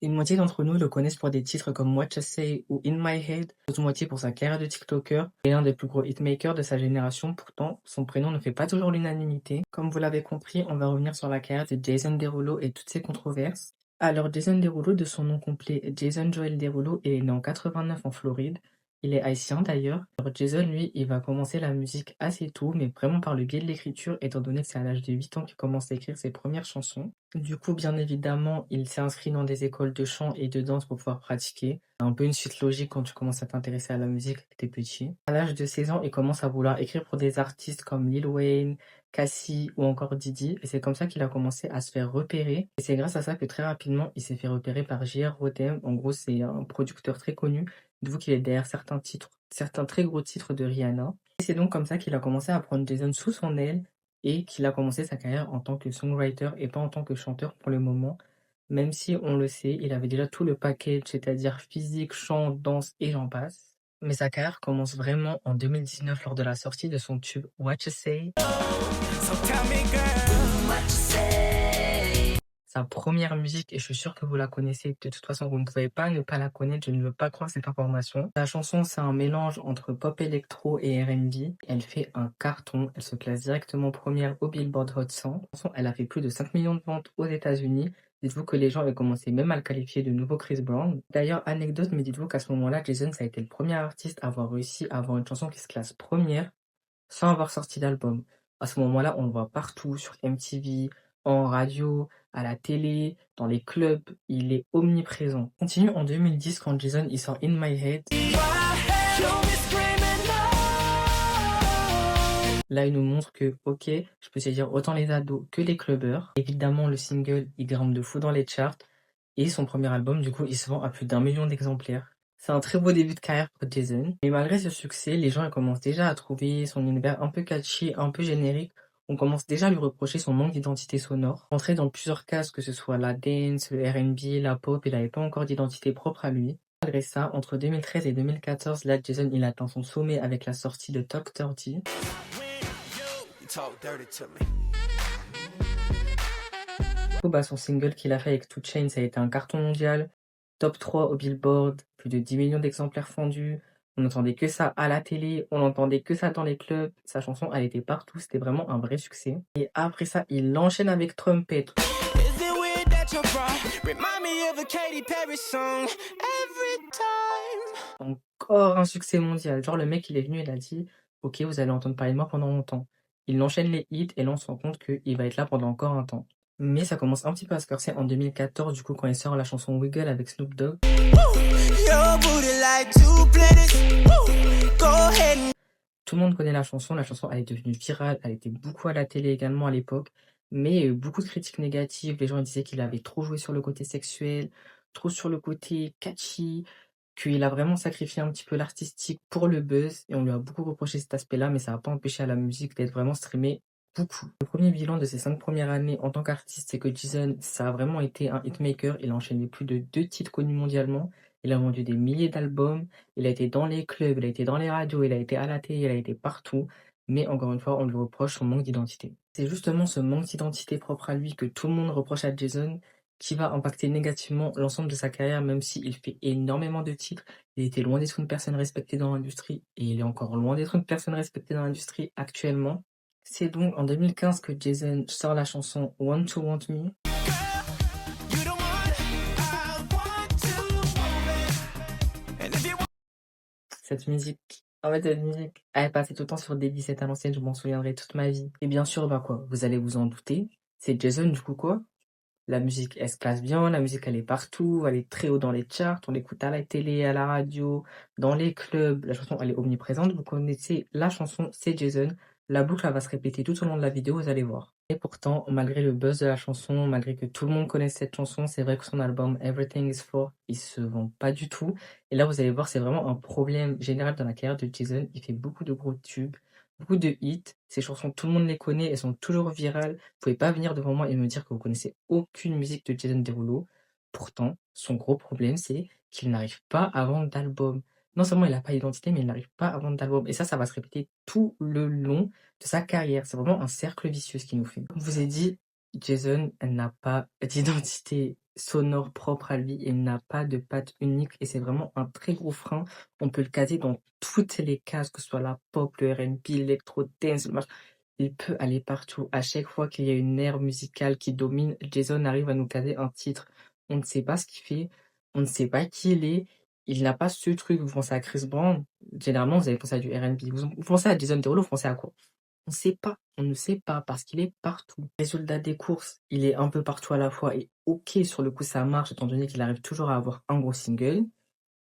Une moitié d'entre nous le connaissent pour des titres comme What You Say ou In My Head, l'autre moitié pour sa carrière de TikToker et l'un des plus gros hitmakers de sa génération. Pourtant, son prénom ne fait pas toujours l'unanimité. Comme vous l'avez compris, on va revenir sur la carrière de Jason Derulo et toutes ses controverses. Alors, Jason Derulo, de son nom complet Jason Joel Derulo, est né en 89 en Floride. Il est haïtien d'ailleurs. Alors Jason, lui, il va commencer la musique assez tôt, mais vraiment par le biais de l'écriture, étant donné que c'est à l'âge de 8 ans qu'il commence à écrire ses premières chansons. Du coup, bien évidemment, il s'est inscrit dans des écoles de chant et de danse pour pouvoir pratiquer. C'est un peu une suite logique quand tu commences à t'intéresser à la musique quand t'es petit. À l'âge de 16 ans, il commence à vouloir écrire pour des artistes comme Lil Wayne, Cassie ou encore Diddy. Et c'est comme ça qu'il a commencé à se faire repérer. Et c'est grâce à ça que très rapidement, il s'est fait repérer par J.R. Rodem. En gros, c'est un producteur très connu. Dites-vous qu'il est derrière certains titres, certains très gros titres de Rihanna. Et c'est donc comme ça qu'il a commencé à prendre Jason sous son aile et qu'il a commencé sa carrière en tant que songwriter et pas en tant que chanteur pour le moment. Même si, on le sait, il avait déjà tout le package, c'est-à-dire physique, chant, danse et j'en passe. Mais sa carrière commence vraiment en 2019 lors de la sortie de son tube What You Say. So tell me, girl, what you say. Sa première musique, et je suis sûr que vous la connaissez, de toute façon vous ne pouvez pas ne pas la connaître, je ne veux pas croire cette information. La chanson, c'est un mélange entre pop électro et R&B. Elle fait un carton, elle se classe directement première au Billboard Hot 100. La chanson, elle a fait plus de 5 millions de ventes aux États-Unis. Dites-vous que les gens avaient commencé même à le qualifier de nouveau Chris Brown. D'ailleurs, anecdote, mais dites-vous qu'à ce moment-là, Jason, ça a été le premier artiste à avoir réussi à avoir une chanson qui se classe première sans avoir sorti d'album. À ce moment-là, on le voit partout, sur MTV, en radio, à la télé, dans les clubs, il est omniprésent. On continue en 2010 quand Jason il sort In My Head. Là, il nous montre que, ok, je peux dire autant les ados que les clubbers. Évidemment, le single, il grimpe de fou dans les charts. Et son premier album, du coup, il se vend à plus d'1 million d'exemplaires. C'est un très beau début de carrière pour Jason. Mais malgré ce succès, les gens ils commencent déjà à trouver son univers un peu catchy, un peu générique. On commence déjà à lui reprocher son manque d'identité sonore. Entré dans plusieurs cases, que ce soit la dance, le R&B, la pop, il n'avait pas encore d'identité propre à lui. Malgré ça, entre 2013 et 2014, là, Jason il atteint son sommet avec la sortie de Top 30. Son single qu'il a fait avec 2 Chainz, ça a été un carton mondial. Top 3 au Billboard, plus de 10 millions d'exemplaires vendus. On n'entendait que ça à la télé, on n'entendait que ça dans les clubs. Sa chanson, elle était partout, c'était vraiment un vrai succès. Et après ça, il enchaîne avec Trumpet. Encore un succès mondial. Genre, le mec, il est venu, il a dit ok, vous allez entendre parler de moi pendant longtemps. Il enchaîne les hits et là, on se rend compte qu'il va être là pendant encore un temps. Mais ça commence un petit peu à se corser en 2014, du coup, quand il sort la chanson Wiggle avec Snoop Dogg. Tout le monde connaît la chanson elle est devenue virale, elle était beaucoup à la télé également à l'époque, mais il y a eu beaucoup de critiques négatives, les gens disaient qu'il avait trop joué sur le côté sexuel, trop sur le côté catchy, qu'il a vraiment sacrifié un petit peu l'artistique pour le buzz, et on lui a beaucoup reproché cet aspect-là, mais ça n'a pas empêché à la musique d'être vraiment streamée beaucoup. Le premier bilan de ses 5 premières années en tant qu'artiste, c'est que Jason, ça a vraiment été un hitmaker, il a enchaîné plus de 2 titres connus mondialement, il a vendu des milliers d'albums, il a été dans les clubs, il a été dans les radios, il a été à la télé, il a été partout, mais encore une fois, on lui reproche son manque d'identité. C'est justement ce manque d'identité propre à lui que tout le monde reproche à Jason, qui va impacter négativement l'ensemble de sa carrière, même s'il fait énormément de titres. Il était loin d'être une personne respectée dans l'industrie, et il est encore loin d'être une personne respectée dans l'industrie actuellement. C'est donc en 2015 que Jason sort la chanson Want to Want Me. Cette musique, elle passait tout le temps sur D17 à l'ancienne, je m'en souviendrai toute ma vie. Et bien sûr, quoi, vous allez vous en douter, c'est Jason, du coup, quoi. La musique, elle se classe bien, la musique, elle est partout, elle est très haut dans les charts, on l'écoute à la télé, à la radio, dans les clubs, la chanson, elle est omniprésente, vous connaissez la chanson, c'est Jason. La boucle, elle va se répéter tout au long de la vidéo, vous allez voir. Et pourtant, malgré le buzz de la chanson, malgré que tout le monde connaisse cette chanson, c'est vrai que son album Everything is For, il se vend pas du tout. Et là, vous allez voir, c'est vraiment un problème général dans la carrière de Jason. Il fait beaucoup de gros tubes, beaucoup de hits. Ses chansons, tout le monde les connaît, elles sont toujours virales. Vous pouvez pas venir devant moi et me dire que vous connaissez aucune musique de Jason Derulo. Pourtant, son gros problème, c'est qu'il n'arrive pas à vendre d'album. Non seulement il n'a pas d'identité, mais il n'arrive pas à vendre d'album. Et ça va se répéter tout le long de sa carrière. C'est vraiment un cercle vicieux ce qu'il nous fait. Comme je vous ai dit, Jason n'a pas d'identité sonore propre à lui, il n'a pas de patte unique et c'est vraiment un très gros frein. On peut le caser dans toutes les cases, que ce soit la pop, le R&B, l'électro dance, le machin. Il peut aller partout. À chaque fois qu'il y a une ère musicale qui domine, Jason arrive à nous caser un titre. On ne sait pas ce qu'il fait, on ne sait pas qui il est. Il n'a pas ce truc. Vous pensez à Chris Brown, généralement vous allez penser à du R&B. Vous pensez à Jason Derulo, vous pensez à quoi? On sait pas, on ne sait pas parce qu'il est partout. Résultat des courses, il est un peu partout à la fois et OK, sur le coup ça marche étant donné qu'il arrive toujours à avoir un gros single.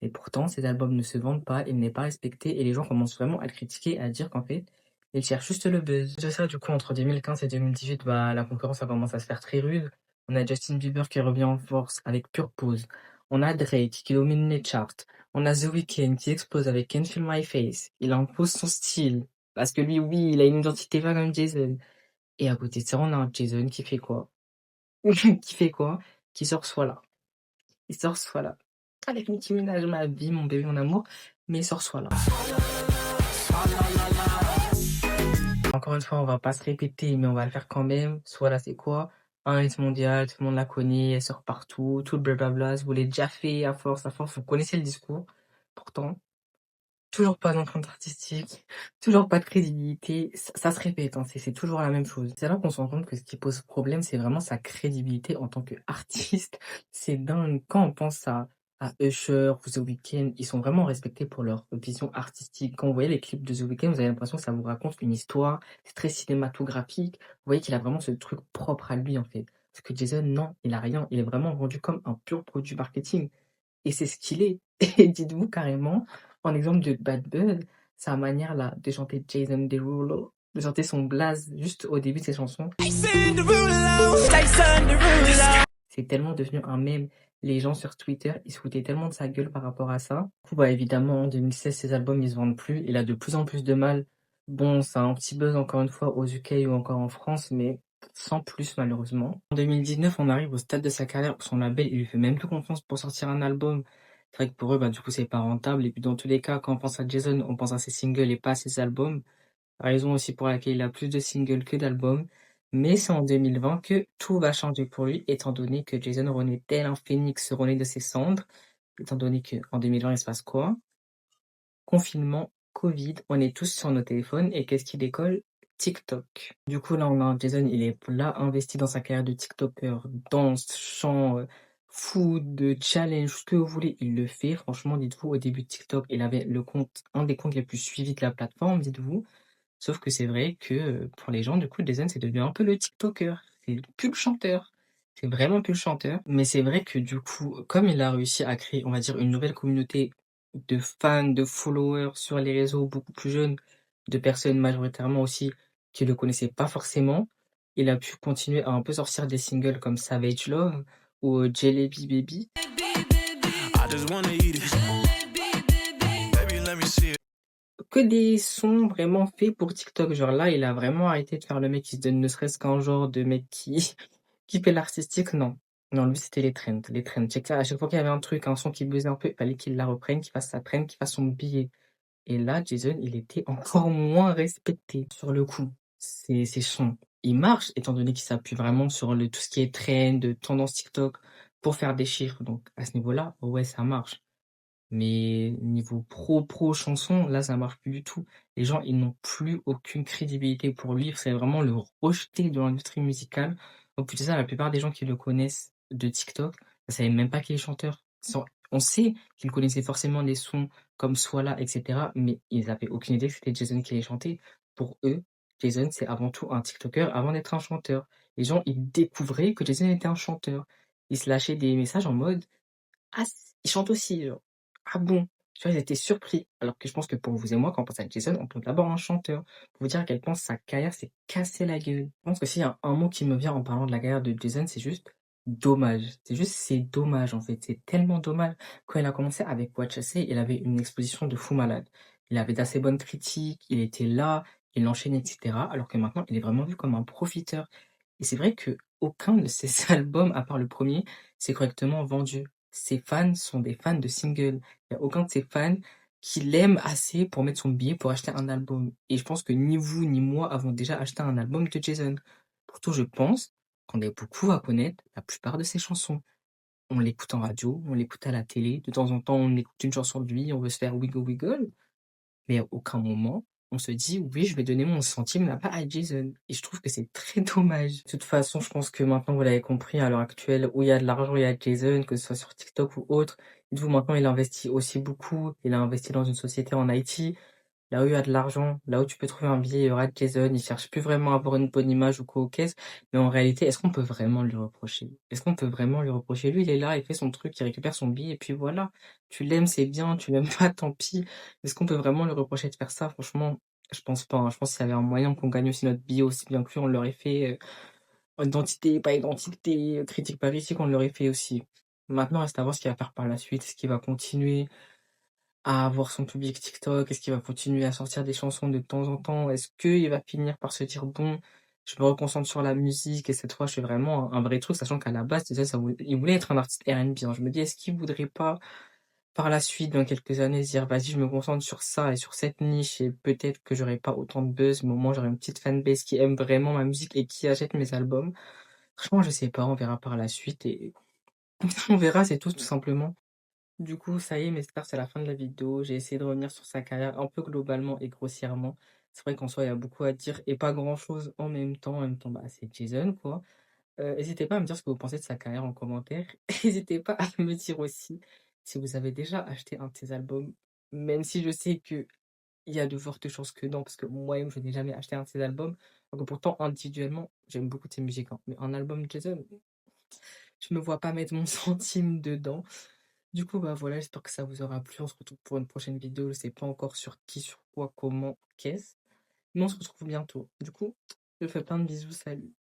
Et pourtant, ses albums ne se vendent pas, il n'est pas respecté et les gens commencent vraiment à le critiquer, à dire qu'en fait, il cherche juste le buzz. De ça, du coup, entre 2015 et 2018, bah, la concurrence a commencé à se faire très rude. On a Justin Bieber qui revient en force avec Purpose. On a Drake qui domine les charts. On a The Weeknd qui explose avec Can't Feel My Face. Il impose son style. Parce que lui, oui, il a une identité pas comme Jason. Et à côté de ça, on a un Jason qui fait quoi? Qui fait quoi? Qui sort soit là. Il sort soit là. Avec Nicki Minaj, ma vie, mon bébé, mon amour, mais il sort soit là. Encore une fois, on va pas se répéter, mais on va le faire quand même. Soit là, c'est quoi? Un hit mondial, tout le monde la connaît, elle sort partout, tout le blablabla, vous l'avez déjà fait à force, vous connaissez le discours. Pourtant, toujours pas d'empreinte artistique, toujours pas de crédibilité, ça se répète, hein, c'est toujours la même chose. C'est là qu'on se rend compte que ce qui pose problème, c'est vraiment sa crédibilité en tant qu'artiste. C'est dingue. Quand on pense à Usher ou The Weeknd, ils sont vraiment respectés pour leur vision artistique. Quand vous voyez les clips de The Weeknd, vous avez l'impression que ça vous raconte une histoire, c'est très cinématographique. Vous voyez qu'il a vraiment ce truc propre à lui, en fait. Parce que Jason, non, il a rien. Il est vraiment vendu comme un pur produit marketing. Et c'est ce qu'il est. Et dites-vous carrément, en exemple de Bad Bud, sa manière là de chanter Jason Derulo, de chanter son blaze juste au début de ses chansons, c'est tellement devenu un mème. Les gens sur Twitter, ils se foutaient tellement de sa gueule par rapport à ça. Du coup, bah évidemment, en 2016, ses albums, ils se vendent plus. Il a de plus en plus de mal. Bon, ça a un petit buzz encore une fois aux UK ou encore en France, mais sans plus malheureusement. En 2019, on arrive au stade de sa carrière où son label, il lui fait même plus confiance pour sortir un album. C'est vrai que pour eux, bah du coup, c'est pas rentable. Et puis dans tous les cas, quand on pense à Jason, on pense à ses singles et pas à ses albums. Raison aussi pour laquelle il a plus de singles que d'albums. Mais c'est en 2020 que tout va changer pour lui, étant donné que Jason renaît tel un phénix renaît de ses cendres. Étant donné qu'en 2020, il se passe quoi? Confinement, Covid, on est tous sur nos téléphones et qu'est-ce qui décolle? TikTok. Du coup, là, on a un Jason, il est là investi dans sa carrière de TikToker, danse, chant, food, challenge, ce que vous voulez, il le fait. Franchement, dites-vous, au début de TikTok, il avait le compte, un des comptes les plus suivis de la plateforme, dites-vous. Sauf que c'est vrai que pour les gens, du coup, Jason, c'est devenu un peu le TikToker. C'est plus le chanteur. C'est vraiment plus le chanteur. Mais c'est vrai que du coup, comme il a réussi à créer, on va dire, une nouvelle communauté de fans, de followers sur les réseaux beaucoup plus jeunes, de personnes majoritairement aussi qui le connaissaient pas forcément, il a pu continuer à un peu sortir des singles comme Savage Love ou Jalebi Baby. Que des sons vraiment faits pour TikTok. Genre là, il a vraiment arrêté de faire le mec qui se donne ne serait-ce qu'un genre de mec qui, qui fait l'artistique. Non. Non, lui, c'était les trends. Les trends. Check ça. À chaque fois qu'il y avait un truc, un son qui buzzait un peu, il fallait qu'il la reprenne, qu'il fasse sa trend, qu'il fasse son billet. Et là, Jason, il était encore moins respecté sur le coup. Ses sons, ils marchent, étant donné qu'il s'appuie vraiment sur tout ce qui est trend, tendance TikTok, pour faire des chiffres. Donc, à ce niveau-là, ouais, ça marche. Mais niveau pro chanson, là, ça marche plus du tout. Les gens, ils n'ont plus aucune crédibilité pour lui. C'est vraiment le rejeté de l'industrie musicale. En plus de ça, la plupart des gens qui le connaissent de TikTok, ne savaient même pas qu'il est chanteur. On sait qu'ils connaissaient forcément les sons comme Sois etc. Mais ils n'avaient aucune idée que c'était Jason qui les chantait. Pour eux, Jason, c'est avant tout un TikToker avant d'être un chanteur. Les gens, ils découvraient que Jason était un chanteur. Ils se lâchaient des messages en mode ah, il chante aussi, genre. Ah bon? Tu vois, ils étaient surpris. Alors que je pense que pour vous et moi, quand on pense à Jason, on pense d'abord à un chanteur. Pour vous dire à quel point sa carrière s'est cassée la gueule. Je pense que s'il y a un mot qui me vient en parlant de la carrière de Jason, c'est juste dommage. C'est dommage, en fait. C'est tellement dommage. Quand il a commencé avec Watch Say, il avait une exposition de fou malade. Il avait d'assez bonnes critiques, il était là, il enchaînait, etc. Alors que maintenant, il est vraiment vu comme un profiteur. Et c'est vrai que aucun de ses albums, à part le premier, s'est correctement vendu. Ses fans sont des fans de singles. Il n'y a aucun de ses fans qui l'aime assez pour mettre son billet pour acheter un album. Et je pense que ni vous ni moi avons déjà acheté un album de Jason. Pourtant, je pense qu'on est beaucoup à connaître la plupart de ses chansons. On l'écoute en radio, on l'écoute à la télé, de temps en temps, on écoute une chanson de lui, on veut se faire wiggle wiggle, mais à aucun moment, on se dit: «Oui, je vais donner mon centime là-bas à Jason» et je trouve que c'est très dommage. De toute façon, je pense que maintenant vous l'avez compris, à l'heure actuelle, où il y a de l'argent, il y a Jason, que ce soit sur TikTok ou autre. Dites-vous maintenant, il investit aussi beaucoup, il a investi dans une société en IT. Là où il y a de l'argent, là où tu peux trouver un billet, il y aura Jason. Il cherche plus vraiment à avoir une bonne image ou quoi aux caisses. Mais en réalité, est-ce qu'on peut vraiment lui reprocher? Est-ce qu'on peut vraiment lui reprocher? Lui, il est là, il fait son truc, il récupère son billet et puis voilà. Tu l'aimes, c'est bien. Tu l'aimes pas, tant pis. Est-ce qu'on peut vraiment lui reprocher de faire ça? Franchement, je pense pas, hein. Je pense qu'il y avait un moyen qu'on gagne aussi notre billet aussi bien que lui, on l'aurait fait. Identité, pas identité, critique pas critique, on l'aurait fait aussi. Maintenant, reste à voir ce qu'il va faire par la suite. Est-ce qu'il va continuer à avoir son public TikTok? Est-ce qu'il va continuer à sortir des chansons de temps en temps? Est-ce qu'il va finir par se dire: «Bon, je me reconcentre sur la musique et cette fois je fais vraiment un vrai truc», sachant qu'à la base, déjà, il voulait être un artiste R&B, hein. Je me dis: «Est-ce qu'il voudrait pas, par la suite, dans quelques années, se dire: "Vas-y, je me concentre sur ça et sur cette niche et peut-être que j'aurai pas autant de buzz, mais au moins j'aurai une petite fanbase qui aime vraiment ma musique et qui achète mes albums"?» Franchement, je sais pas, on verra par la suite et on verra, c'est tout simplement. Du coup, ça y est, j'espère c'est la fin de la vidéo. J'ai essayé de revenir sur sa carrière un peu globalement et grossièrement. C'est vrai qu'en soi, il y a beaucoup à dire et pas grand-chose en même temps. En même temps, bah, c'est Jason, quoi. Hésitez pas à me dire ce que vous pensez de sa carrière en commentaire. N'hésitez pas à me dire aussi si vous avez déjà acheté un de ses albums, même si je sais qu'il y a de fortes chances que non, parce que moi-même, je n'ai jamais acheté un de ses albums. Alors que pourtant, individuellement, j'aime beaucoup de ses musiques, hein. Mais un album de Jason, je me vois pas mettre mon centime dedans. Du coup, bah voilà, j'espère que ça vous aura plu. On se retrouve pour une prochaine vidéo. Je sais pas encore sur qui, sur quoi, comment, qu'est-ce. Mais on se retrouve bientôt. Du coup, je vous fais plein de bisous. Salut.